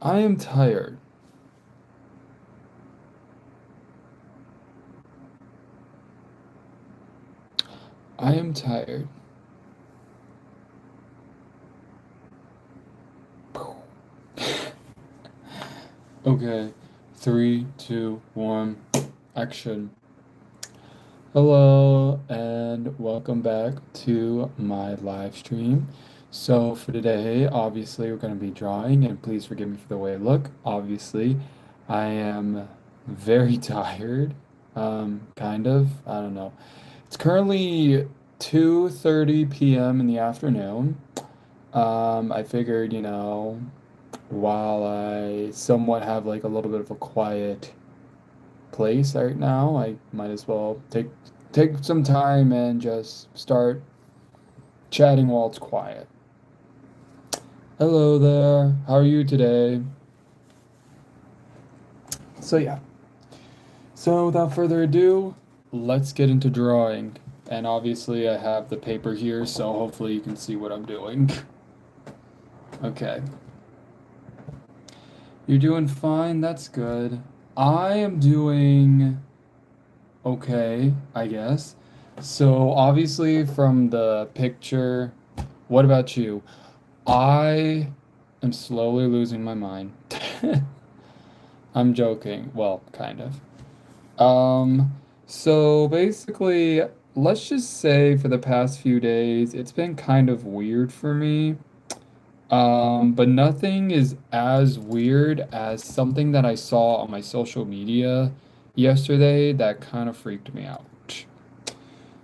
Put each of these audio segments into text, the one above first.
I am tired. I am tired. Okay, three, two, one, action. Hello, and welcome back to my live stream. So, for today, obviously, we're going to be drawing, and please forgive me for the way I look. Obviously, I am very tired. Kind of. I don't know. It's currently 2:30 p.m. in the afternoon. I figured, while I somewhat have like a little bit of a quiet place right now, I might as well take some time and just start chatting while it's quiet. Hello there. How are you today? So yeah. So without further ado, let's get into drawing. And obviously I have the paper here, so hopefully you can see what I'm doing. Okay. You're doing fine. That's good. I am doing okay, I guess. So obviously from the picture, what about you? I am slowly losing my mind. I'm joking. Well, kind of. So basically, let's just say for the past few days, it's been kind of weird for me. But nothing is as weird as something that I saw on my social media yesterday that kind of freaked me out.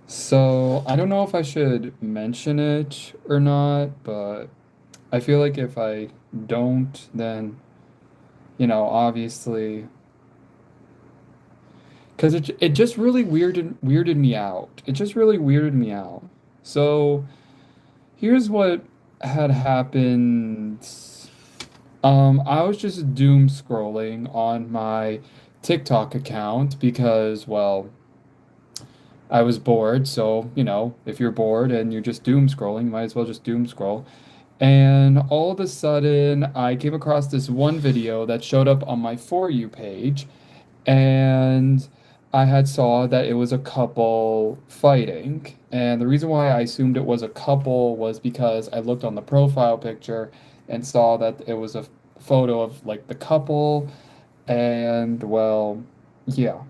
So I don't know if I should mention it or not, but I feel like if I don't, then, obviously, because it just really weirded me out. It just really weirded me out. So here's what had happened. I was just doom scrolling on my TikTok account because, well, I was bored. So, if you're bored and you're just doom scrolling, you might as well just doom scroll. And all of a sudden, I came across this one video that showed up on my For You page, and I had saw that it was a couple fighting. And the reason why I assumed it was a couple was because I looked on the profile picture and saw that it was a photo of like the couple, and well, yeah.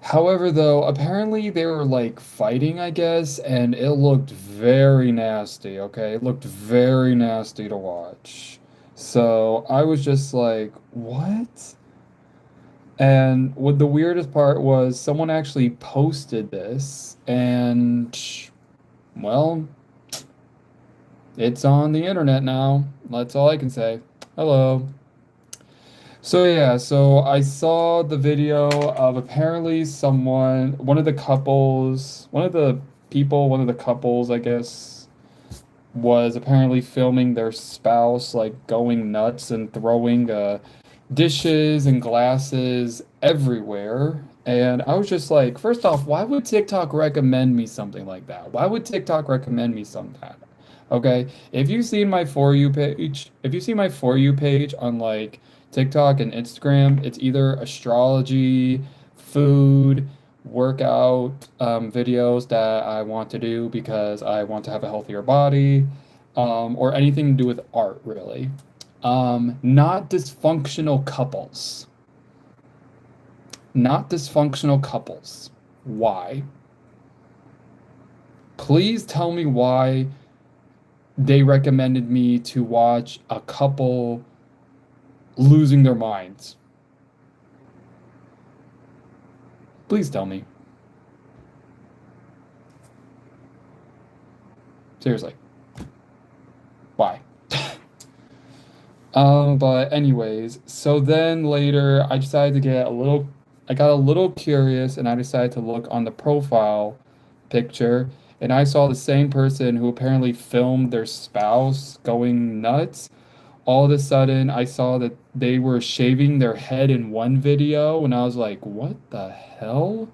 However, though, apparently they were like fighting, I guess, and it looked very nasty, okay? It looked very nasty to watch. So I was just like, what? And what the weirdest part was, someone actually posted this, and well, it's on the internet now. That's all I can say. Hello. So yeah, so I saw the video of apparently one of the couples, I guess, was apparently filming their spouse like going nuts and throwing dishes and glasses everywhere. And I was just like, first off, why would TikTok recommend me something like that? Why would TikTok recommend me something like that? Okay, if you see my For You page on like TikTok and Instagram, it's either astrology, food, workout videos that I want to do because I want to have a healthier body, or anything to do with art, really. Not dysfunctional couples. Not dysfunctional couples. Why? Please tell me why they recommended me to watch a couple losing their minds. Please tell me. Seriously. Why? But anyways, so then later I got a little curious and I decided to look on the profile picture and I saw the same person who apparently filmed their spouse going nuts. All of a sudden, I saw that they were shaving their head in one video and I was like, what the hell?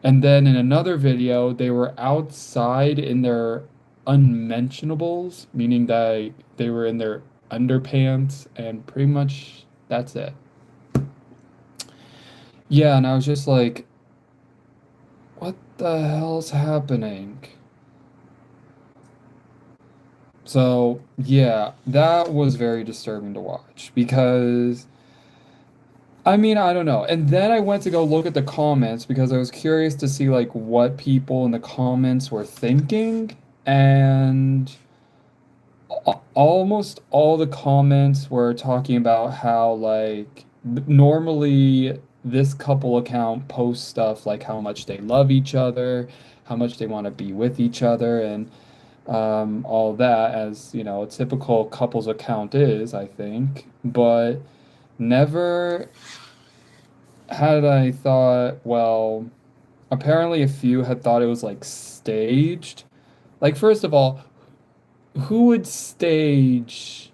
And then in another video, they were outside in their unmentionables, meaning that they were in their underpants, and pretty much that's it. Yeah, and I was just like, what the hell's happening? So, yeah, that was very disturbing to watch because I mean, I don't know. And then I went to go look at the comments because I was curious to see like what people in the comments were thinking, and almost all the comments were talking about how like normally this couple account posts stuff like how much they love each other, how much they want to be with each other, and all that, as you know, a typical couples account is, I think. But never had I thought, well, apparently a few had thought it was like staged. Like, first of all, who would stage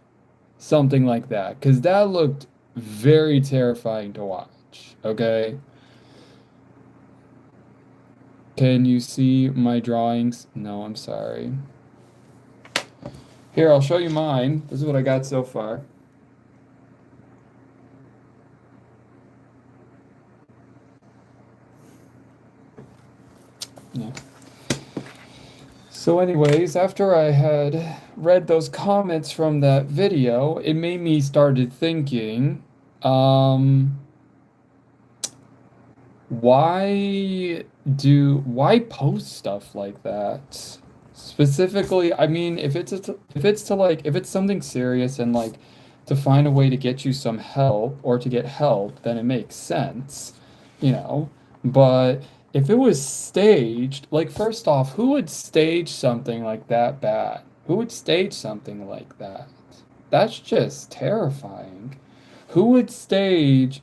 something like that? Because that looked very terrifying to watch. Okay. Can you see my drawings? No, I'm sorry. Here, I'll show you mine. This is what I got so far. Yeah. So, anyways, after I had read those comments from that video, it made me started thinking, um, why post stuff like that? Specifically, I mean, if it's something serious and like to find a way to get you some help or to get help, then it makes sense, you know. But if it was staged, like first off, who would stage something like that bad? Who would stage something like that? That's just terrifying. Who would stage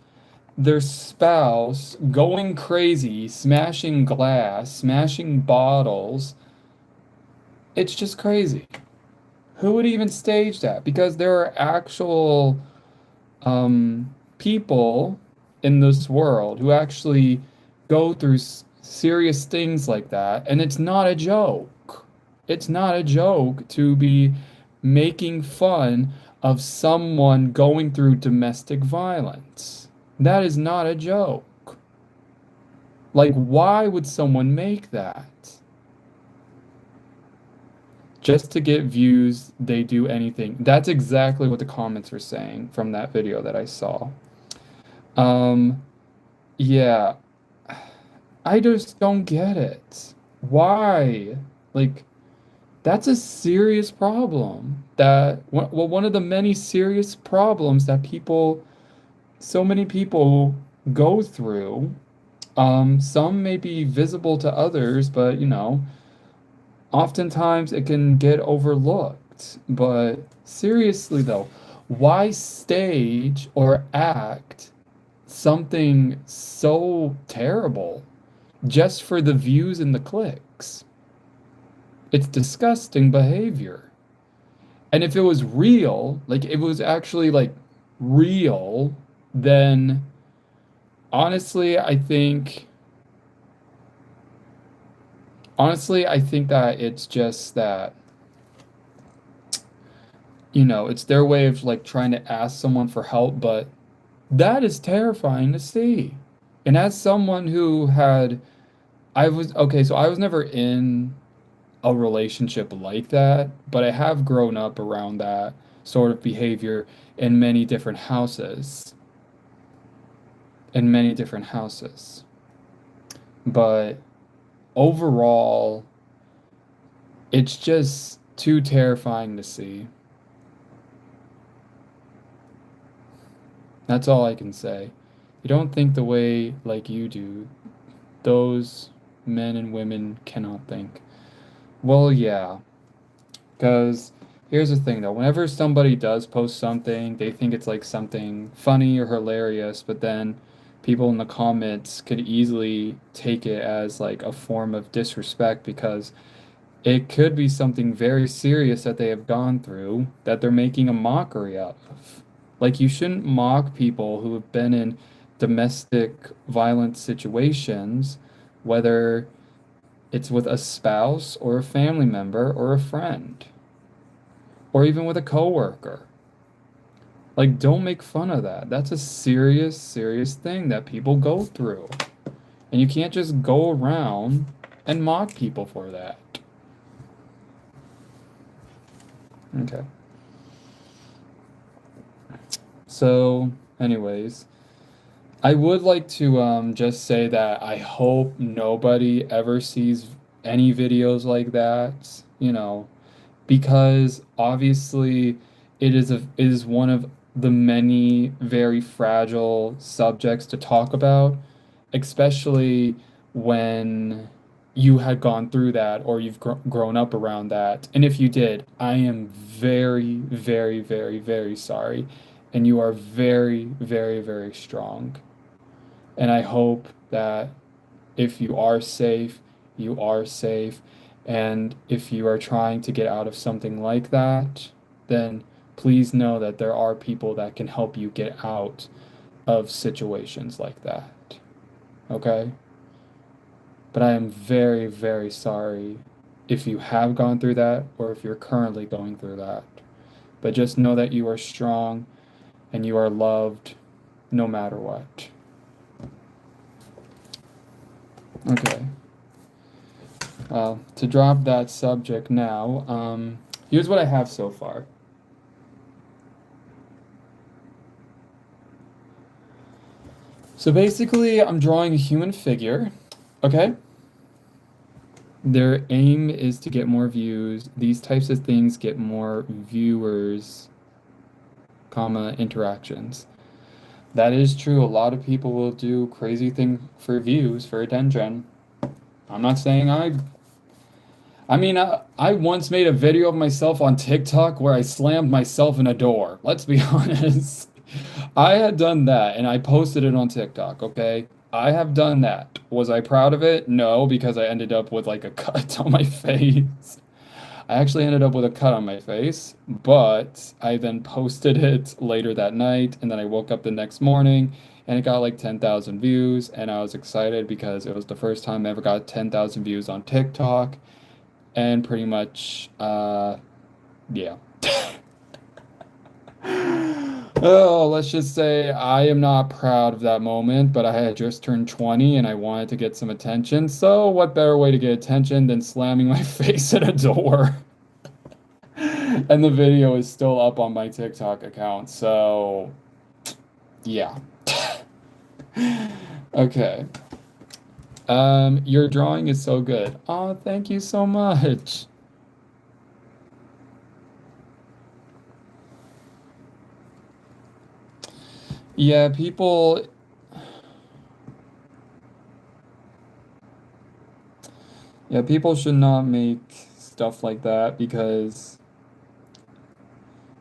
their spouse going crazy, smashing glass, smashing bottles? It's just crazy. Who would even stage that? Because there are actual people in this world who actually go through serious things like that, and it's not a joke. It's not a joke to be making fun of someone going through domestic violence. That is not a joke. Like, why would someone make that? Just to get views, they do anything. That's exactly what the comments were saying from that video that I saw. Um, yeah, I just don't get it. Why? Like, that's a serious problem. Well, one of the many serious problems that so many people go through. Some may be visible to others, but you know, oftentimes it can get overlooked. But seriously, though, why stage or act something so terrible just for the views and the clicks? It's disgusting behavior. And if it was real, like if it was actually like real, then honestly, I think that it's just that, you know, it's their way of like trying to ask someone for help, but that is terrifying to see. And as someone who had, I was, okay, so I was never in a relationship like that, but I have grown up around that sort of behavior in many different houses, in many different houses. But overall, it's just too terrifying to see. That's all I can say. You don't think the way like you do, those men and women cannot think. Well, yeah, because here's the thing though, whenever somebody does post something, they think it's like something funny or hilarious, but then people in the comments could easily take it as like a form of disrespect because it could be something very serious that they have gone through that they're making a mockery out of. Like, you shouldn't mock people who have been in domestic violence situations, whether it's with a spouse or a family member or a friend or even with a coworker. Like, don't make fun of that. That's a serious, serious thing that people go through. And you can't just go around and mock people for that. Okay. So, anyways, I would like to just say that I hope nobody ever sees any videos like that, because obviously it is one of the many very fragile subjects to talk about, especially when you had gone through that or you've grown up around that. And if you did, I am very, very, very, very sorry. And you are very, very, very strong. And I hope that if you are safe, you are safe. And if you are trying to get out of something like that, then please know that there are people that can help you get out of situations like that. Okay? But I am very, very sorry if you have gone through that or if you're currently going through that. But just know that you are strong and you are loved no matter what. Okay. To drop that subject now, here's what I have so far. So basically, I'm drawing a human figure, okay? Their aim is to get more views. These types of things get more viewers, comma, interactions. That is true. A lot of people will do crazy things for views, for attention. I'm not saying I mean, I once made a video of myself on TikTok where I slammed myself in a door. Let's be honest. I had done that and I posted it on TikTok, okay? I have done that. Was I proud of it? No, because I ended up with like a cut on my face. I actually ended up with a cut on my face, but I then posted it later that night and then I woke up the next morning and it got like 10,000 views and I was excited because it was the first time I ever got 10,000 views on TikTok and pretty much yeah. Oh, let's just say I am not proud of that moment, but I had just turned 20 and I wanted to get some attention. So, what better way to get attention than slamming my face at a door? And the video is still up on my TikTok account. So, yeah. Okay. Your drawing is so good. Oh, thank you so much. Yeah, people should not make stuff like that because,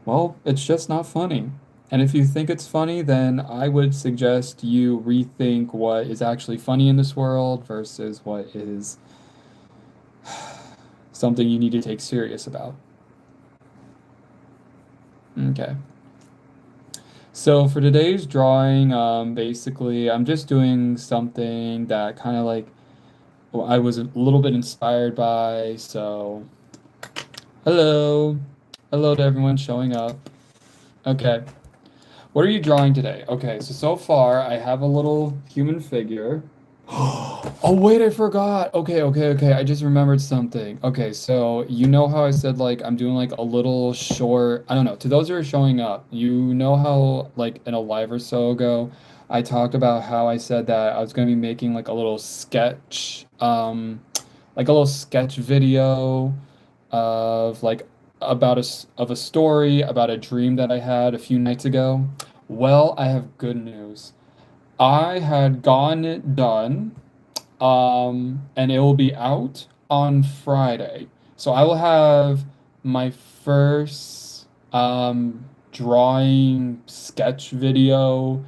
well, it's just not funny. And if you think it's funny, then I would suggest you rethink what is actually funny in this world versus what is something you need to take serious about. Okay. So for today's drawing, basically, I'm just doing something that kind of like well, I was a little bit inspired by. So, hello. Hello to everyone showing up. Okay. What are you drawing today? Okay, so far I have a little human figure. Oh wait, I forgot. Okay. I just remembered something. Okay, so you know how I said like I'm doing like a little short, I don't know, to those who are showing up, you know how like in a live or so ago, I talked about how I said that I was gonna be making like a little sketch video of like of a story about a dream that I had a few nights ago. Well, I have good news. I had gotten it done, and it will be out on Friday. So I will have my first drawing sketch video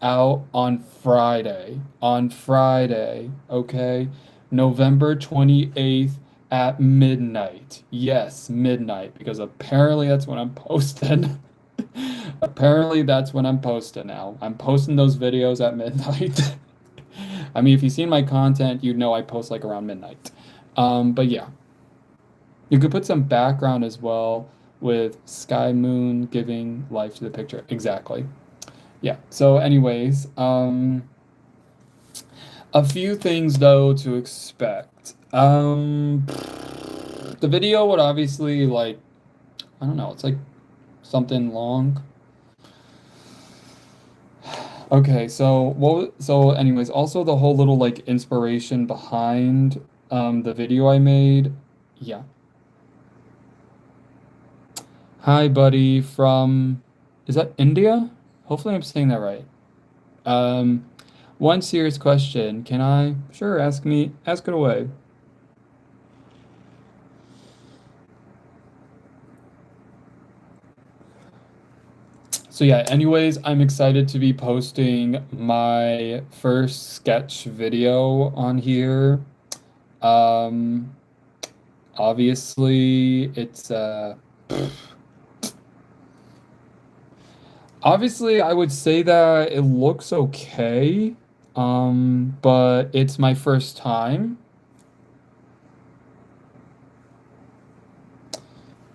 out on Friday. On Friday, okay? November 28th at midnight. Yes, midnight, because apparently that's when I'm posting. Apparently that's when I'm posting now. I'm posting those videos at midnight. I mean, if you've seen my content, you know I post like around midnight. But yeah, you could put some background as well. with sky moon giving life to the picture. Exactly. Yeah. So anyways, a few things though to expect. The video would obviously like, I don't know, it's like something long. Okay, so so anyways, also the whole little like inspiration behind the video I made. Yeah. Hi buddy from, is that India? Hopefully I'm saying that right. Um one serious question. Can I? Sure, ask it away. So yeah, anyways, I'm excited to be posting my first sketch video on here. Um, obviously, obviously I would say that it looks okay. But it's my first time.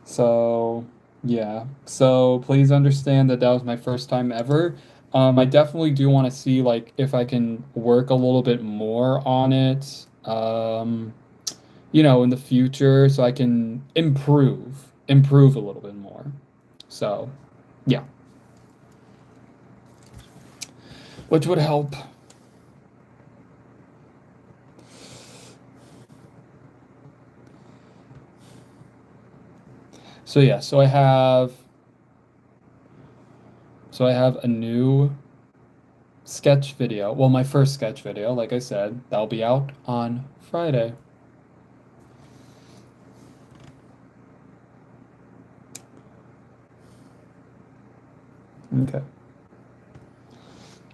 So, yeah. So please understand that that was my first time ever. I definitely do want to see like if I can work a little bit more on it. In the future so I can improve a little bit more. So, yeah, which would help. So yeah, so I have a new sketch video. Well, my first sketch video, like I said, that'll be out on Friday. Okay.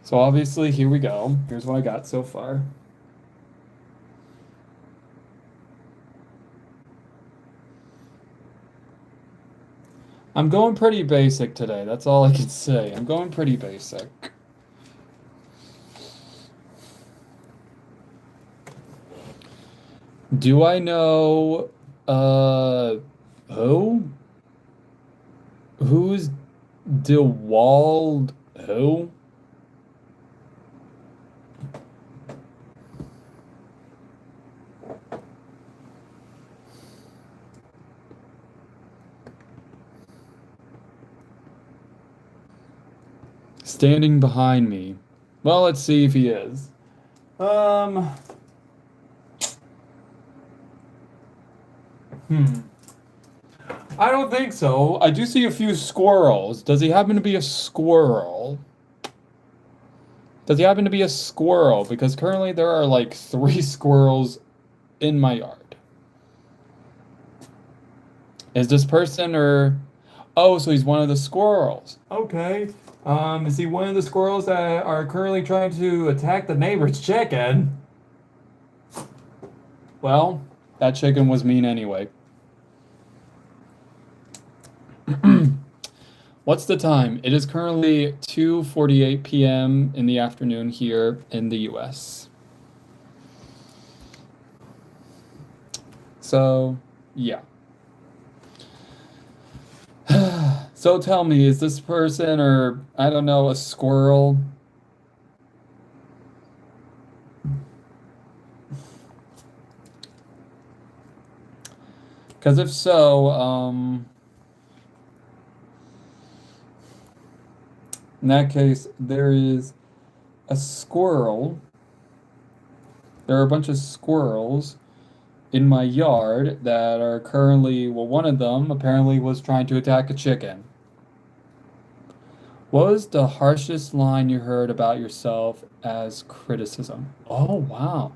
So obviously, here we go. Here's what I got so far. I'm going pretty basic today. That's all I can say. I'm going pretty basic. Do I know uh who? Who's DeWald who? Standing behind me. Well, let's see if he is. Um, hmm. I don't think so. I do see a few squirrels. Does he happen to be a squirrel? Does he happen to be a squirrel? Because currently there are like three squirrels in my yard. Is this person or... Oh, so he's one of the squirrels. Okay. Is he one of the squirrels that are currently trying to attack the neighbor's chicken? Well, that chicken was mean anyway. What's the time? It is currently 2:48 p.m. in the afternoon here in the US. So, yeah. So tell me, is this person or I don't know, a squirrel? Because if so, in that case, there is a squirrel. There are a bunch of squirrels in my yard that are currently, well, one of them apparently was trying to attack a chicken. What was the harshest line you heard about yourself as criticism? Oh, wow.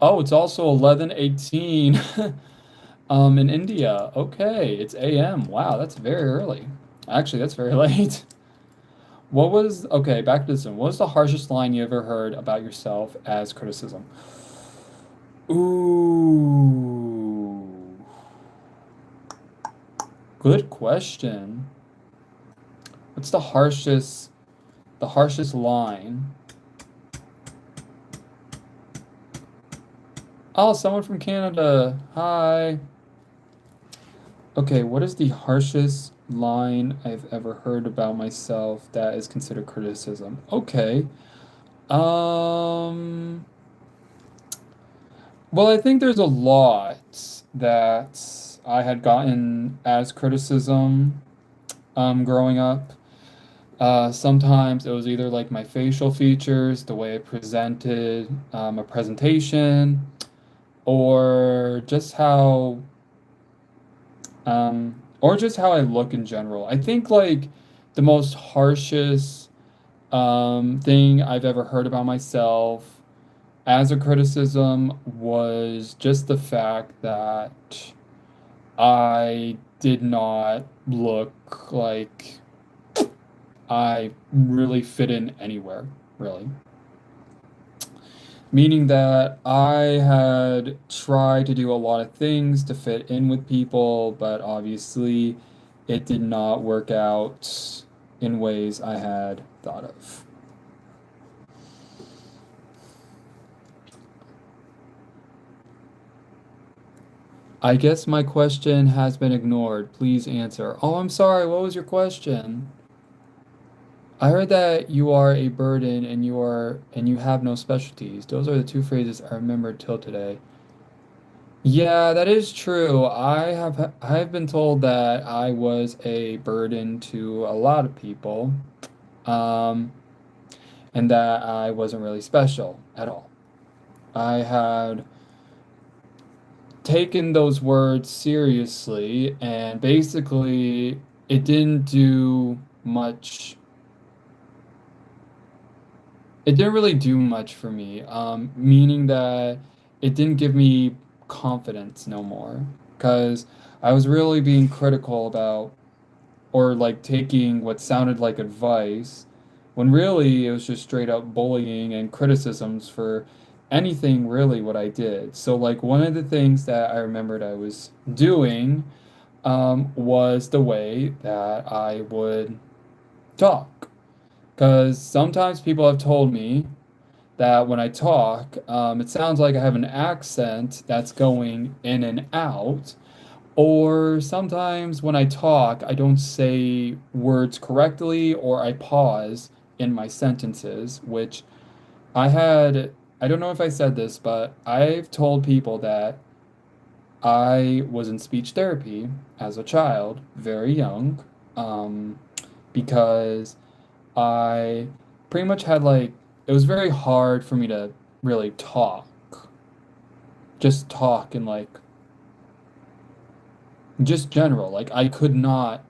Oh, it's also 11:18 in India. Okay, it's AM. Wow, that's very early. Actually, that's very late. What was, okay, back to this one. What was the harshest line you ever heard about yourself as criticism? Ooh, good question. What's the harshest line? Oh, someone from Canada. Hi. Okay, what is the harshest line I've ever heard about myself that is considered criticism? Okay. Um, well, I think there's a lot that I had gotten as criticism growing up. Sometimes it was either like my facial features, the way I presented a presentation, or just how or just how I look in general. I think like the most harshest thing I've ever heard about myself as a criticism was just the fact that I did not look like I really fit in anywhere, really. Meaning that I had tried to do a lot of things to fit in with people, but obviously it did not work out in ways I had thought of. I guess my question has been ignored. Please answer. Oh, I'm sorry. What was your question? I heard that you are a burden and you have no specialties. Those are the two phrases I remember till today. Yeah, that is true. I've been told that I was a burden to a lot of people, um, and that I wasn't really special at all. I had taken those words seriously, and basically it didn't do much. It didn't really do much for me, meaning that it didn't give me confidence no more, because I was really being critical about or like taking what sounded like advice when really it was just straight up bullying and criticisms for anything really what I did. So like one of the things that I remembered I was doing was the way that I would talk. Because sometimes people have told me that when I talk, it sounds like I have an accent that's going in and out. Or sometimes when I talk, I don't say words correctly or I pause in my sentences, which I don't know if I said this, but I've told people that I was in speech therapy as a child, very young, um, because I pretty much had like, it was very hard for me to really talk, just talk and like, just general. Like, I could not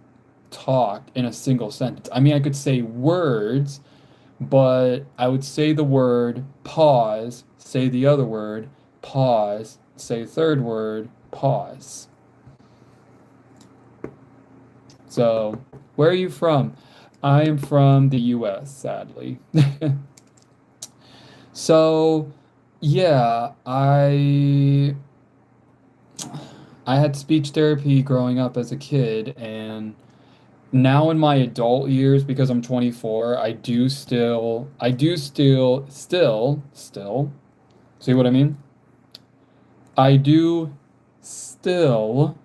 talk in a single sentence. I mean, I could say words, but I would say the word, pause, say the other word, pause, say third word, pause. So, where are you from? I am from the US, sadly. So, yeah, I had speech therapy growing up as a kid, and now in my adult years, because I'm 24, still, see what I mean? I do still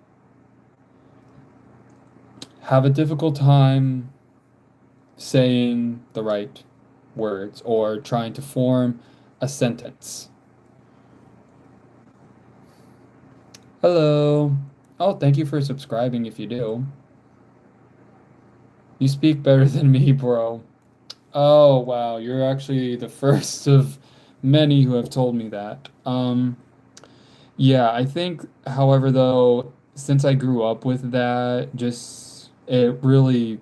have a difficult time saying the right words or trying to form a sentence. Hello. Oh, thank you for subscribing if you do. You speak better than me, bro. Oh, wow, you're actually the first of many who have told me that. Yeah, I think, however, though, since I grew up with that, just it really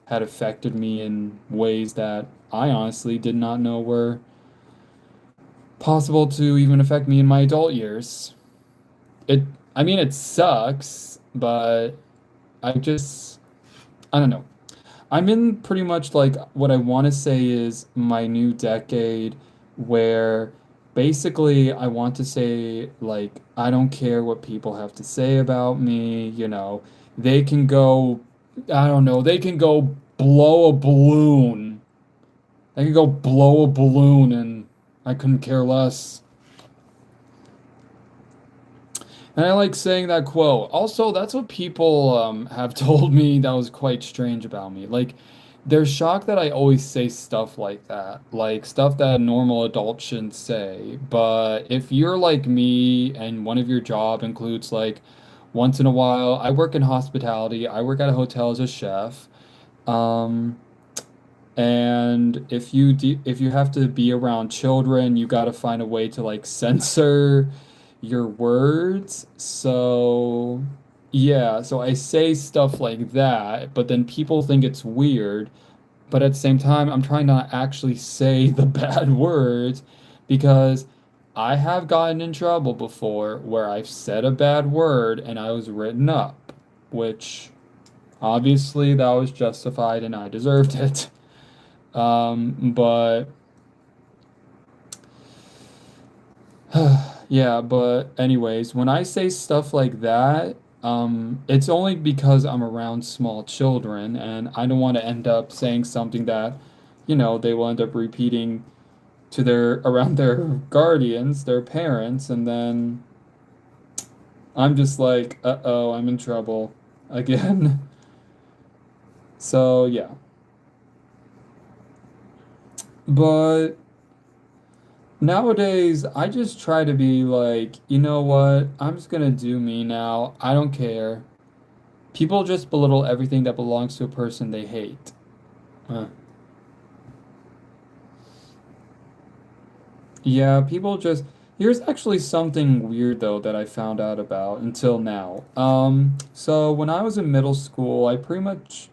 had affected me in ways that I honestly did not know were possible to even affect me in my adult years. It, I mean, it sucks, but I just, I don't know. I'm in pretty much like what I want to say is my new decade where basically I want to say like I don't care what people have to say about me, you know. They can go I don't know, they can go blow a balloon. They can go blow a balloon and I couldn't care less. And I like saying that quote. Also, that's what people have told me that was quite strange about me. Like, they're shocked that I always say stuff like that, like stuff that a normal adult shouldn't say. But if you're like me and one of your job includes like once in a while, I work in hospitality, I work at a hotel as a chef. Um, and if you have to be around children, you got to find a way to like censor your words. So, yeah, so I say stuff like that, but then people think it's weird. But at the same time, I'm trying not to actually say the bad words because I have gotten in trouble before where I've said a bad word and I was written up, which obviously that was justified and I deserved it. But yeah, but anyways, when I say stuff like that, it's only because I'm around small children and I don't want to end up saying something that, they will end up repeating to their around their guardians, their parents, and then I'm just like, uh-oh, I'm in trouble again. So yeah. But nowadays, I just try to be like, you know what? I'm just gonna do me now. I don't care. People just belittle everything that belongs to a person they hate. Uh, yeah, people just. Here's actually something weird though that I found out about until now. So when I was in middle school, I pretty much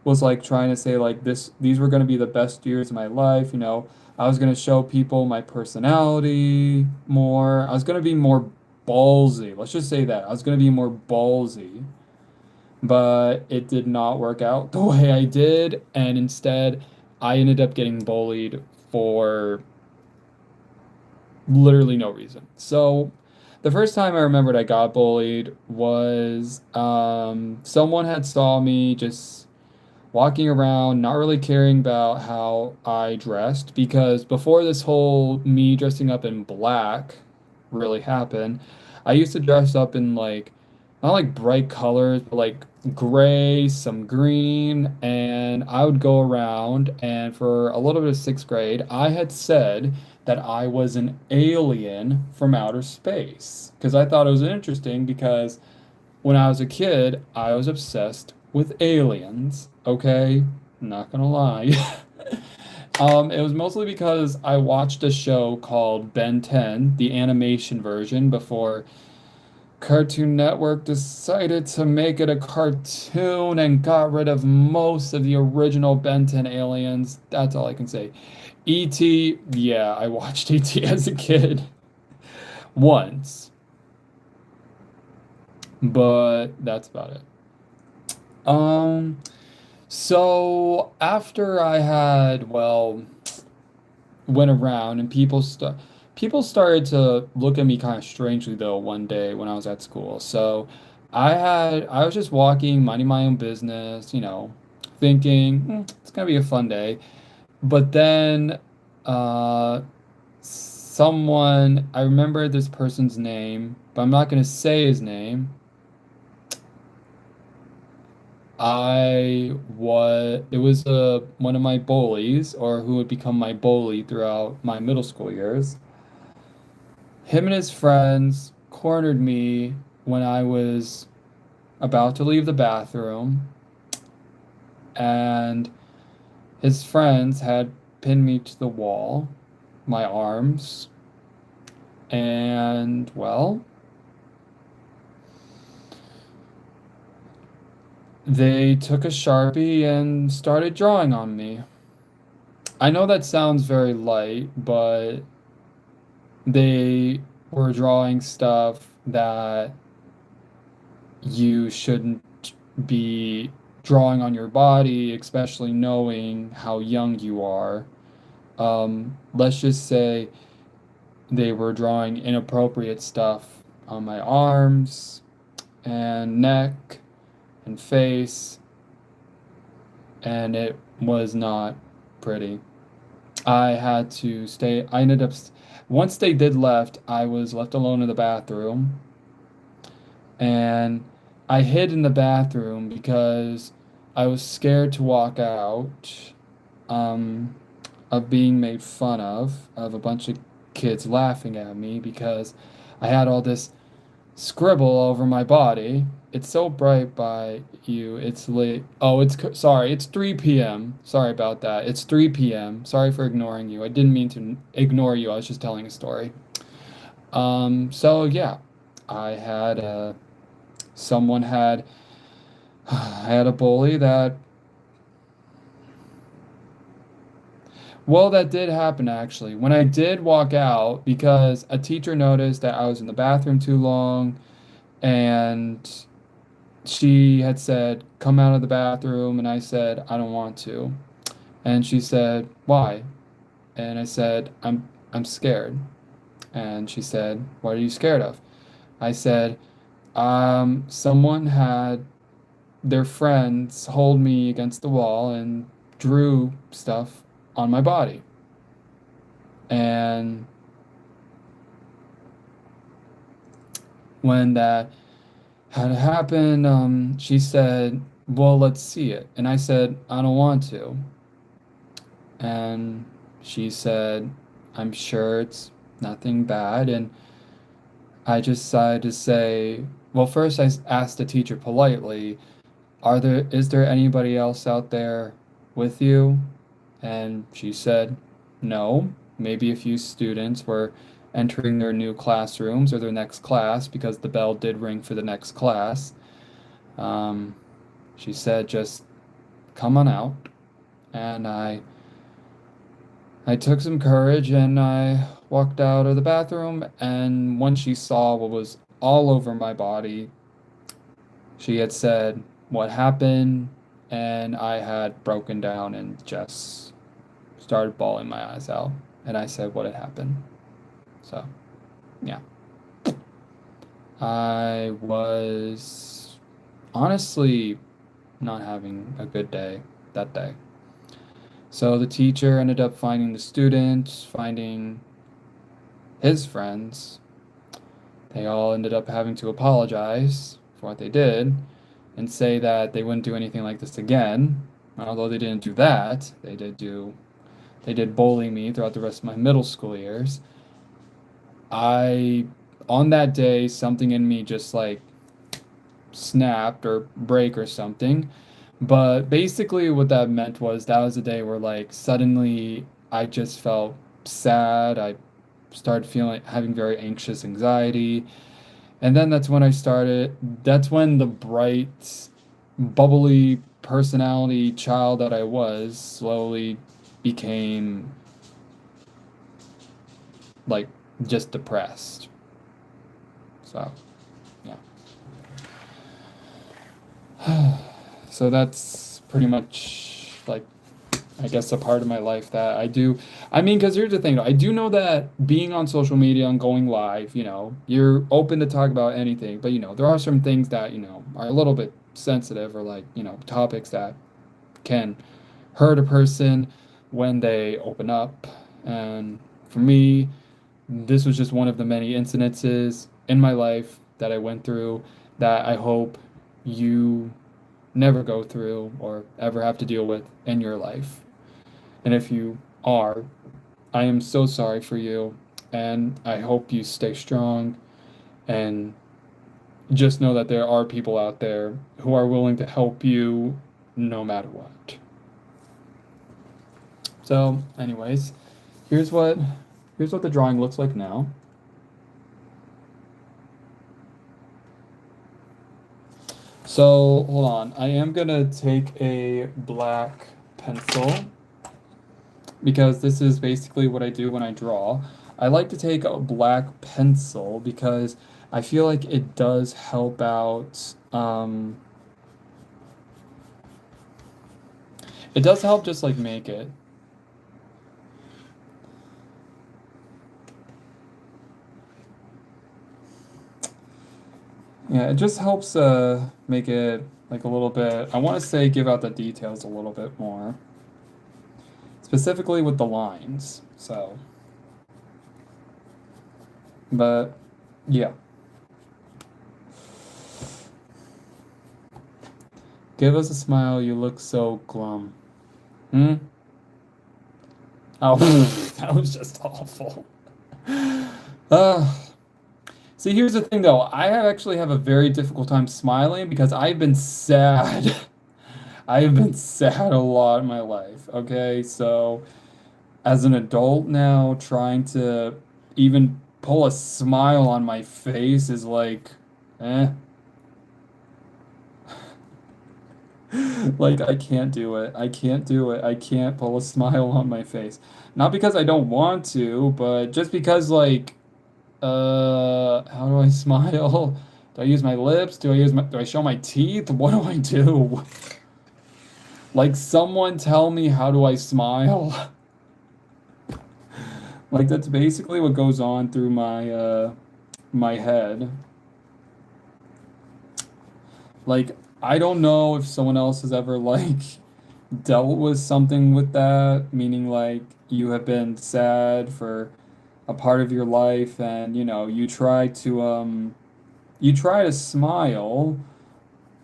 was like trying to say like these were going to be the best years of my life, I was going to show people my personality more. I was going to be more ballsy. Let's just say that. I was going to be more ballsy, but it did not work out the way I did, and instead I ended up getting bullied for literally no reason. So the first time I remembered I got bullied was someone had saw me just walking around, not really caring about how I dressed, because before this whole me dressing up in black really happened, I used to dress up in like, not like bright colors, but like gray, some green, and I would go around, and for a little bit of sixth grade, I had said that I was an alien from outer space, because I thought it was interesting because when I was a kid, I was obsessed with aliens, okay? Not gonna lie. It was mostly because I watched a show called Ben 10, the animation version, before Cartoon Network decided to make it a cartoon and got rid of most of the original Ben 10 aliens. That's all I can say. E.T., yeah, I watched E.T. as a kid once, but that's about it. Um, so after I had, well, went around and people started to look at me kind of strangely though one day when I was at school. So I was just walking, minding my own business, thinking, it's gonna be a fun day. But then uh I remember this person's name, but I'm not gonna say his name. It was one of my bullies, or who would become my bully throughout my middle school years. Him and his friends cornered me when I was about to leave the bathroom, and his friends had pinned me to the wall, my arms, and well, they took a Sharpie and started drawing on me. I know that sounds very light, but they were drawing stuff that you shouldn't be drawing on your body, especially knowing how young you are. Let's just say they were drawing inappropriate stuff on my arms and neck and face, and it was not pretty. I ended up, once they did left, I was left alone in the bathroom. and I hid in the bathroom because I was scared to walk out, um, of being made fun of a bunch of kids laughing at me because I had all this scribble over my body. It's so bright by you. It's late. Oh, sorry. It's 3 p.m. Sorry about that. It's 3 p.m. Sorry for ignoring you. I didn't mean to ignore you. I was just telling a story. So yeah, I had someone had I had a bully that well, that did happen actually. When I did walk out because a teacher noticed that I was in the bathroom too long and she had said, "Come out of the bathroom," and I said, "I don't want to." And she said, "Why?" And I said, I'm scared." And she said, "What are you scared of?" I said, someone had their friends hold me against the wall and drew stuff on my body." And when that had happened, she said, "Well, let's see it." And I said, "I don't want to." And she said, "I'm sure it's nothing bad." And I just decided to say, well, first asked the teacher politely, is there anybody else out there with you? And she said, no, maybe a few students were entering their new classrooms or their next class because the bell did ring for the next class. Um, she said, just come on out. And I took some courage and I walked out of the bathroom. And once she saw what was all over my body, she had said what happened. And I had broken down and just started bawling my eyes out. And I said what had happened. So, yeah. I was honestly not having a good day that day. So the teacher ended up finding the student, finding his friends. They all ended up having to apologize for what they did and say that they wouldn't do anything like this again. Although they didn't do that, they did bully me throughout the rest of my middle school years. I on that day something in me just like snapped or break or something. But basically, what that meant was that was a day where, like, suddenly I just felt sad. I started feeling having very anxious anxiety. And then that's when the bright, bubbly personality child that I was slowly became, like, just depressed. So, yeah. So that's pretty much like I guess a part of my life that I do. I mean, because here's the thing, I do know that being on social media and going live, you're open to talk about anything, but there are some things that, are a little bit sensitive or like, topics that can hurt a person when they open up. And for me, this was just one of the many incidences in my life that I went through that I hope you never go through or ever have to deal with in your life. And if you are, I am so sorry for you. And I hope you stay strong and just know that there are people out there who are willing to help you no matter what. So, anyways, here's what here's what the drawing looks like now. So, hold on. I am gonna take a black pencil because this is basically what I do when I draw. I like to take a black pencil because I feel like it does help out. It does help just like make it. Yeah, it just helps make it like a little bit. I want to say give out the details a little bit more, specifically with the lines. So, but yeah. Give us a smile, you look so glum. Hmm? Oh, that was just awful. Uh, See, here's the thing though. Actually have a very difficult time smiling because I've been sad. I have been sad a lot in my life. Okay, so as an adult now, trying to even pull a smile on my face is like, eh. Like I can't do it. I can't do it. I can't pull a smile on my face. Not because I don't want to, but just because like how do I smile? Do I use my lips? Do I show my teeth? What do I do? Like someone tell me how do I smile? Like that's basically what goes on through my head. Like I don't know if someone else has ever like dealt with something with that, meaning like you have been sad for a part of your life and you try to smile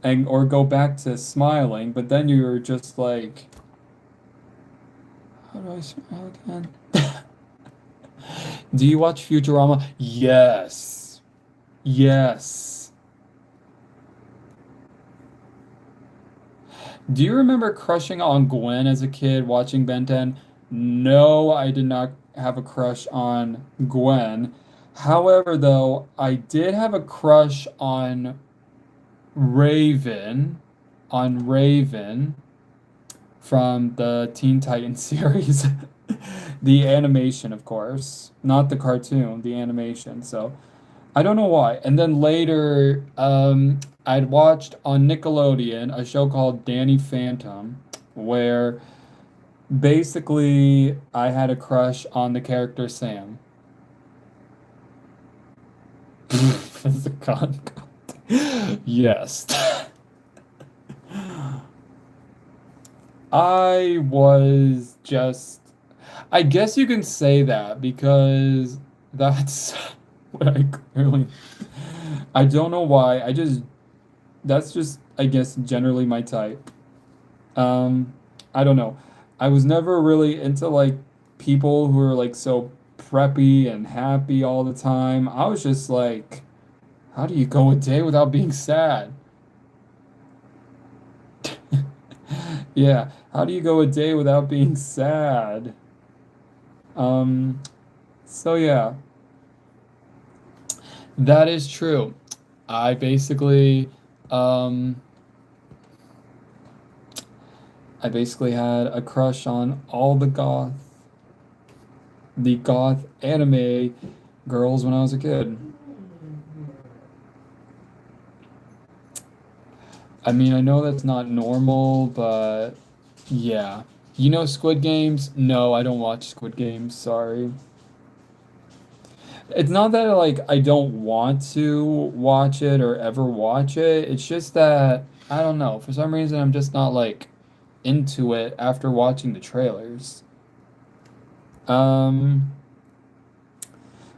and or go back to smiling, but then you're just like, how do I smile again? Do you watch Futurama? Yes. Yes. Do you remember crushing on Gwen as a kid watching Ben 10? No, I did not have a crush on Gwen. However, though, I did have a crush Raven, on Raven from the Teen Titans series. The animation, of course, not the cartoon, the animation. So I don't know why. And then later, I'd watched on Nickelodeon a show called Danny Phantom, where basically I had a crush on the character Sam. As a con. Yes. I was just, I guess you can say that because that's what I clearly, I don't know why. That's just, I guess, generally my type. Um, I don't know. I was never really into like people who are like so preppy and happy all the time. I was just like, how do you go a day without being sad? Yeah, how do you go a day without being sad? Um, so yeah, that is true. I basically, um, I basically had a crush on all the goth anime girls when I was a kid. I mean, I know that's not normal, but yeah. You know Squid Games? No, I don't watch Squid Games, sorry. It's not that like I don't want to watch it or ever watch it. It's just that I don't know. For some reason, I'm just not like into it after watching the trailers. Um,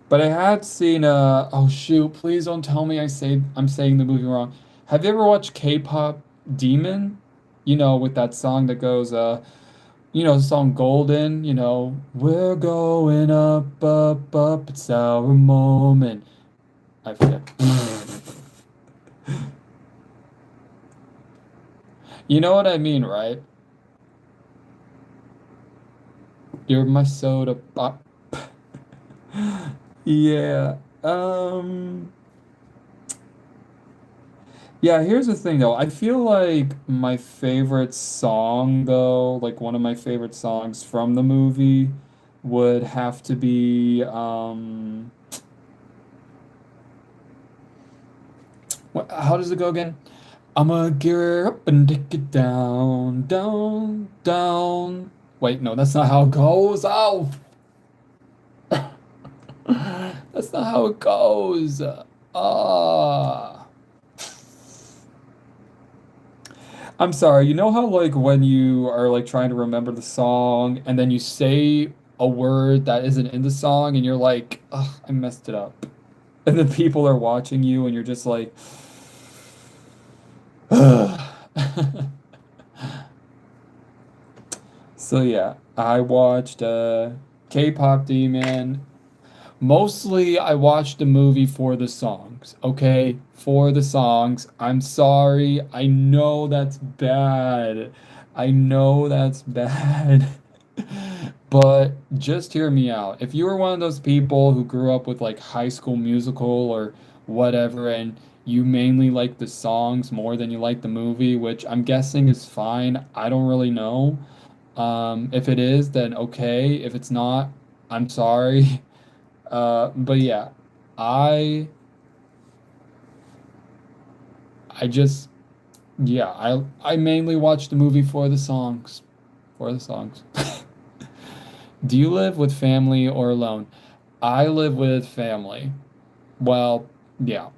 but I had seen oh shoot, please don't tell me I'm saying the movie wrong. Have you ever watched K-pop Demon? You know, with that song that goes the song Golden, we're going up, up, up, it's our moment. I forget. You know what I mean, right? You're my soda pop. Yeah. Yeah, here's the thing though. I feel like my favorite song though, like one of my favorite songs from the movie would have to be how does it go again? I'ma gear up and take it down, down, down. Wait, no, that's not how it goes. Oh, that's not how it goes. Ah. I'm sorry. You know how like when you are like trying to remember the song and then you say a word that isn't in the song and you're like, ugh, I messed it up. And then people are watching you and you're just like, ugh. So yeah, I watched K-pop Demon. Mostly I watched the movie for the songs, okay? For the songs. I'm sorry. I know that's bad. I know that's bad. But just hear me out. If you were one of those people who grew up with like High School Musical or whatever, and you mainly like the songs more than you like the movie, which I'm guessing is fine. I don't really know. If it is, then okay. If it's not, I'm sorry. But yeah, I I just yeah, I mainly watch the movie for the songs. For the songs. Do you live with family or alone? I live with family. Well, yeah.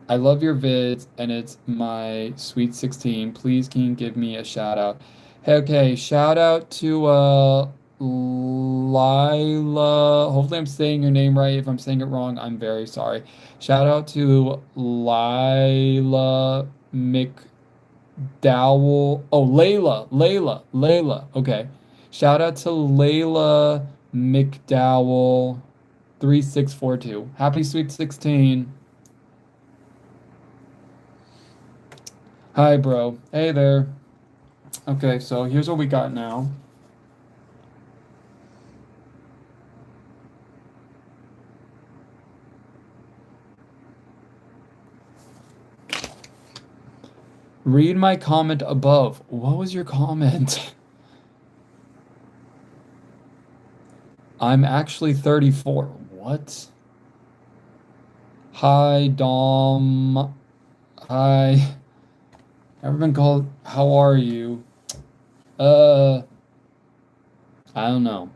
I love your vids and it's my sweet 16. Please can you give me a shout out? Hey, okay, shout out to Lila. Hopefully I'm saying your name right. If I'm saying it wrong, I'm very sorry. Shout out to Lila McDowell. Oh, Layla. Okay. Shout out to Layla McDowell 3642. Happy sweet 16. Hi, bro. Hey there. Okay, so here's what we got now. Read my comment above. What was your comment? I'm actually 34. What? Hi, Dom. Hi. Ever been called, how are you? Uh, I don't know.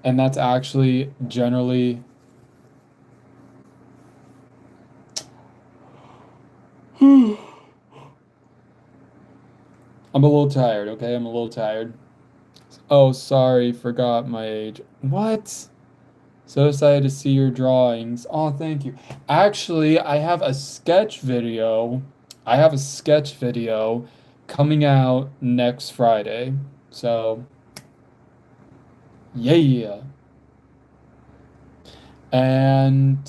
And that's actually generally. I'm a little tired, okay? I'm a little tired. Oh, sorry, forgot my age. What? So excited to see your drawings. Oh, thank you. Actually, I have a sketch video. I have a sketch video coming out next Friday. So, yeah. And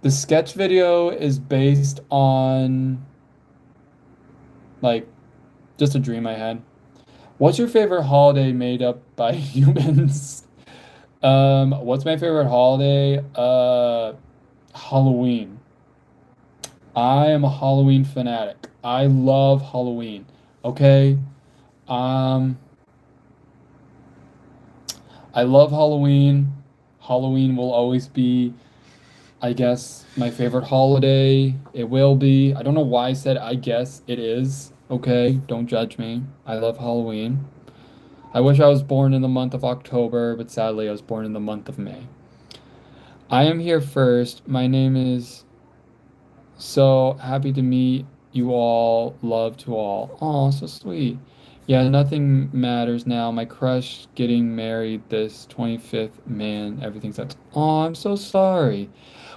the sketch video is based on like just a dream I had. What's your favorite holiday made up by humans? What's my favorite holiday? Halloween. I am a Halloween fanatic. I love Halloween. Okay? Um, I love Halloween. Halloween will always be, I guess, my favorite holiday. It will be. I don't know why I said I guess it is. Okay? Don't judge me. I love Halloween. I wish I was born in the month of October, but sadly I was born in the month of May. I am here first. My name is so happy to meet you all. Love to all. Oh, so sweet. Yeah, nothing matters now. My crush getting married this 25th. Man, everything's at. Oh, I'm so sorry.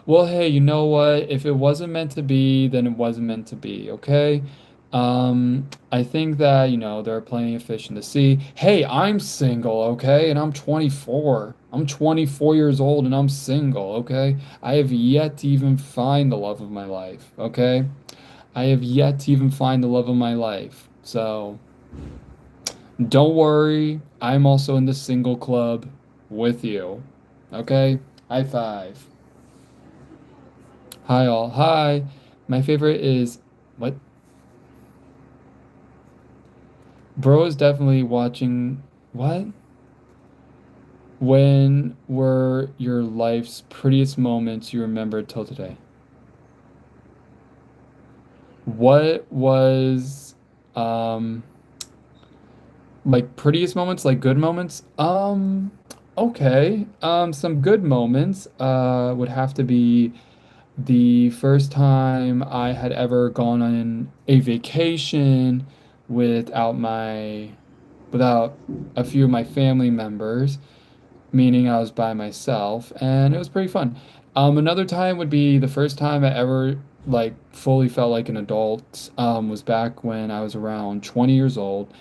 Well, hey, you know what? If it wasn't meant to be, then it wasn't meant to be, okay? I think that, there are plenty of fish in the sea. Hey, I'm single, okay? And I'm 24. I'm 24 years old and I'm single, okay? I have yet to even find the love of my life, okay? I have yet to even find the love of my life. So, don't worry. I'm also in the single club with you, okay? High five. Hi, all. Hi. My favorite is what? Bro is definitely watching. What? When were your life's prettiest moments you remember till today? What was, um, like prettiest moments, like good moments? Okay. Some good moments, would have to be the first time I had ever gone on a vacation without my without a few of my family members, meaning I was by myself, and it was pretty fun. Another time would be the first time I ever like fully felt like an adult was back when I was around 20 years old,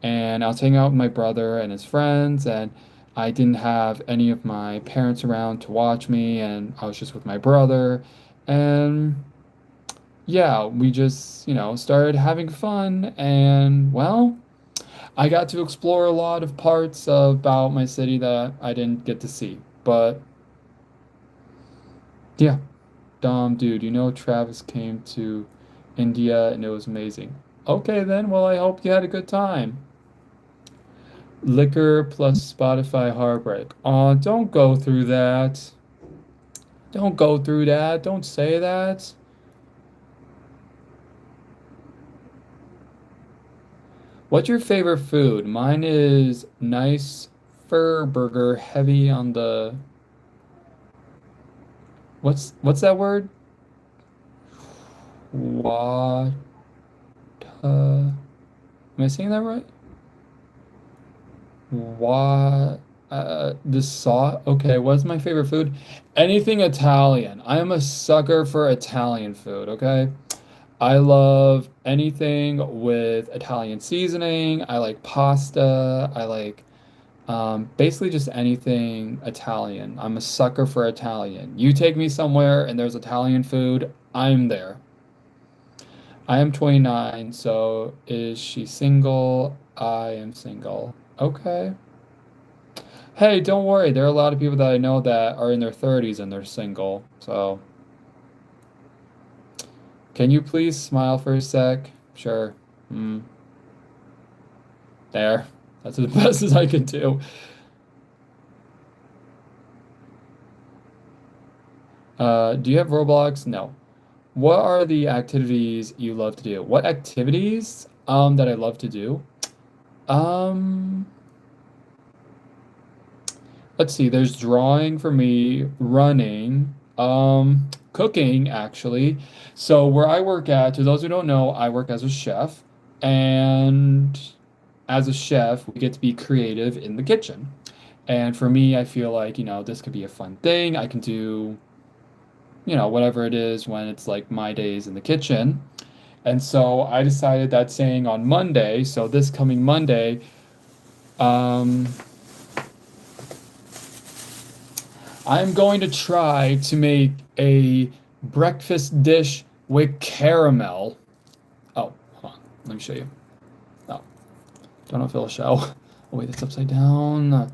and I was hanging out with my brother and his friends, and I didn't have any of my parents around to watch me, and I was just with my brother, and yeah, we just, started having fun, and well, I got to explore a lot of parts about my city that I didn't get to see. But yeah, dude, Travis came to India and it was amazing. Okay, then, well, I hope you had a good time. Liquor plus Spotify heartbreak. Aw, don't go through that. Don't go through that. Don't say that. What's your favorite food? Mine is nice fur burger, heavy on the what's that word? What? Am I saying that right? What? The sauce. Okay, what's my favorite food? Anything Italian. I am a sucker for Italian food. Okay, I love anything with Italian seasoning. I like pasta. I like basically just anything Italian. I'm a sucker for Italian. You take me somewhere and there's Italian food, I'm there. I am 29, so is she single? I am single. Okay. Hey, don't worry. There are a lot of people that I know that are in their 30s and they're single. So, can you please smile for a sec? Sure. Hmm. There. That's as best as I can do. Do you have Roblox? No. What are the activities you love to do? What activities that I love to do? Um, let's see. There's drawing for me, running, cooking actually. So where I work at, to those who don't know, I work as a chef, and as a chef, we get to be creative in the kitchen. And for me, I feel like, this could be a fun thing. I can do, whatever it is when it's like my days in the kitchen. And so I decided that saying on Monday, so this coming Monday, um, I'm going to try to make a breakfast dish with caramel. Oh, hold on. Let me show you. Oh, don't know if it'll show. Oh, wait, it's upside down.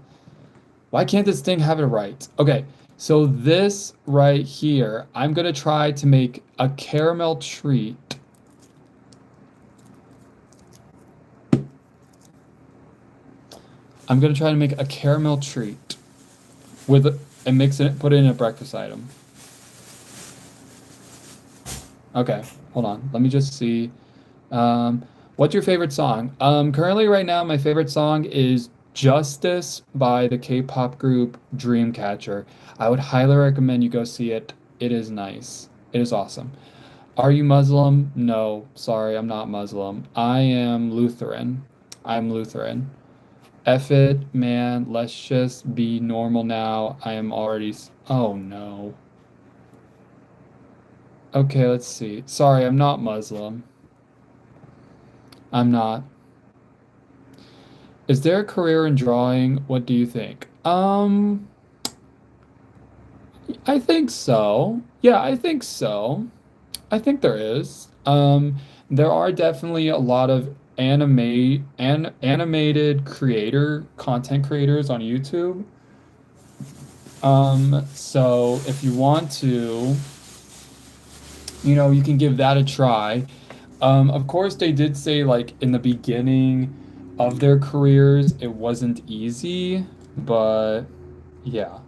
Why can't this thing have it right? Okay, so this right here, I'm going to try to make a caramel treat. I'm gonna try to make a caramel treat with and mix it, put it in a breakfast item. Okay, hold on. Let me just see. What's your favorite song? Currently right now, my favorite song is Justice by the K-pop group Dreamcatcher. I would highly recommend you go see it. It is nice. It is awesome. Are you Muslim? No, sorry, I'm not Muslim. I am Lutheran. I'm Lutheran. F it, man. Let's just be normal now. I am already. Oh no. Okay, let's see. Sorry, I'm not Muslim. I'm not. Is there a career in drawing? What do you think? I think so. Yeah, I think so. I think there is. There are definitely a lot of animated content creators on YouTube. So if you want to, you can give that a try. Of course, they did say like in the beginning of their careers, it wasn't easy, but yeah.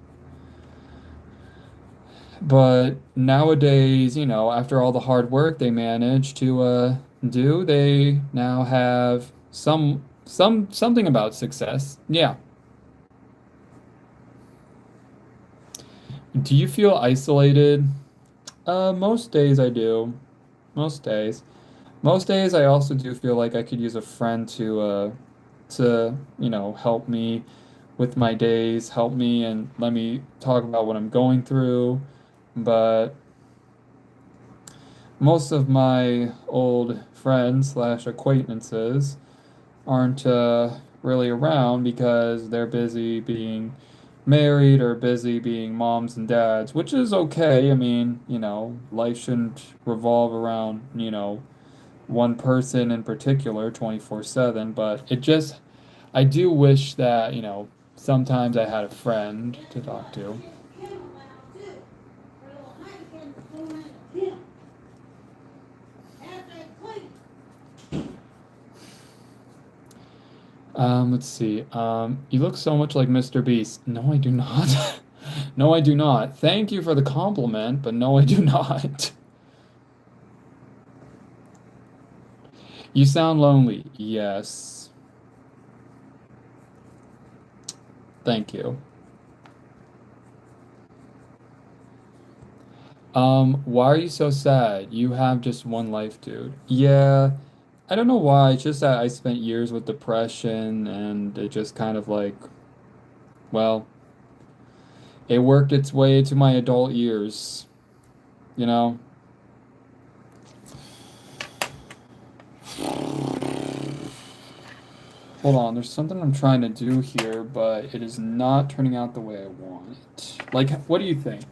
But nowadays, after all the hard work they managed to do, they now have something about success. Yeah. Do you feel isolated? Most days I do. Most days. Most days I also do feel like I could use a friend to help me with my days, help me and let me talk about what I'm going through. But Most of my old friends slash acquaintances aren't really around because they're busy being married or busy being moms and dads, which is okay. I mean, life shouldn't revolve around, one person in particular 24/7, but I do wish that, sometimes I had a friend to talk to. Let's see. You look so much like Mr. Beast. No, I do not. No, I do not. Thank you for the compliment, but no, I do not. You sound lonely. Yes. Thank you. Why are you so sad? You have just one life, dude. Yeah, I don't know why. It's just that I spent years with depression and it just kind of like, well, it worked its way to my adult years, you know? Hold on, there's something I'm trying to do here, but it is not turning out the way I want it. Like, what do you think?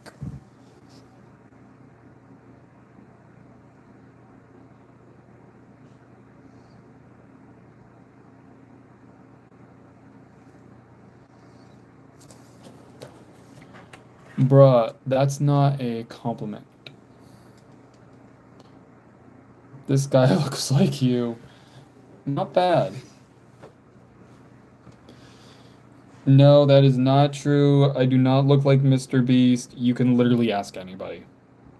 Bruh, that's not a compliment. This guy looks like you. Not bad. No, that is not true. I do not look like Mr. Beast. You can literally ask anybody.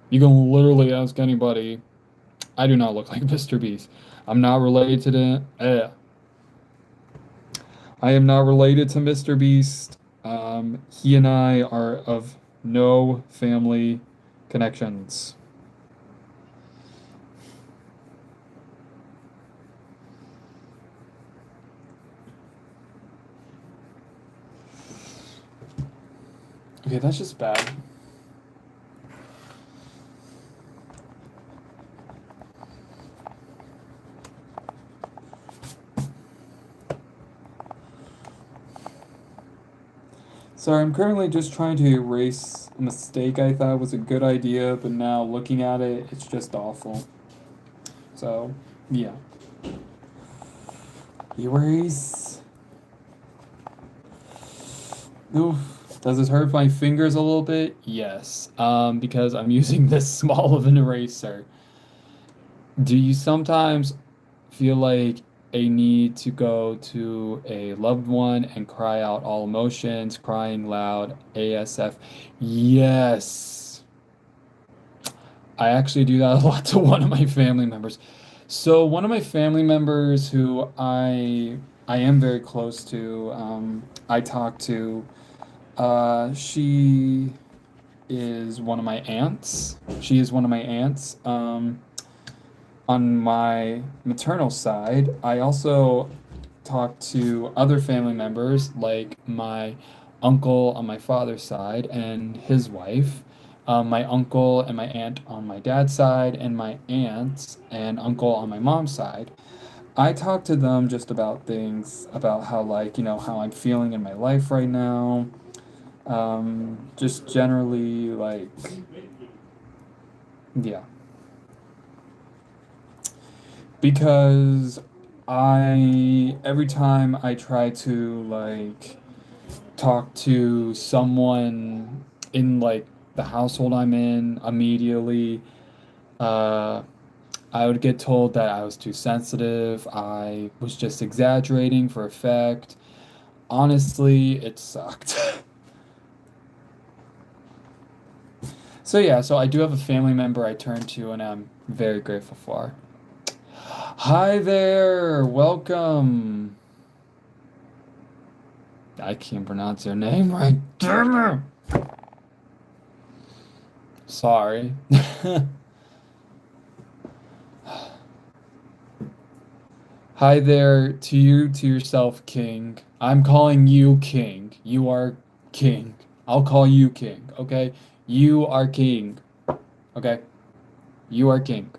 You can literally ask anybody. I do not look like Mr. Beast. I'm not related to I am not related to Mr. Beast. He and I are of no family connections. Okay, that's just bad. Sorry, I'm currently just trying to erase a mistake I thought was a good idea, but now looking at it, it's just awful. So, yeah. Erase. Oof. Does this hurt my fingers a little bit? Yes. Because I'm using this small of an eraser. Do you sometimes feel like a need to go to a loved one and cry out all emotions, crying loud, ASF? Yes. I actually do that a lot to one of my family members. So one of my family members who I am very close to, I talk to, she is one of my aunts. She is one of my aunts. On my maternal side, I also talk to other family members like my uncle on my father's side and his wife, my uncle and my aunt on my dad's side, and my aunt and uncle on my mom's side. I talk to them just about things about how, like, how I'm feeling in my life right now. Just generally, like, yeah. Because every time I try to, like, talk to someone in, like, the household I'm in immediately, uh, I would get told that I was too sensitive, I was just exaggerating for effect. Honestly, it sucked. So yeah, so I do have a family member I turn to and I'm very grateful for. Hi there, welcome. I can't pronounce your name right. Damn it. Sorry. Hi there to yourself, King. I'm calling you King. You are King. I'll call you King, okay? You are King, okay? You are king.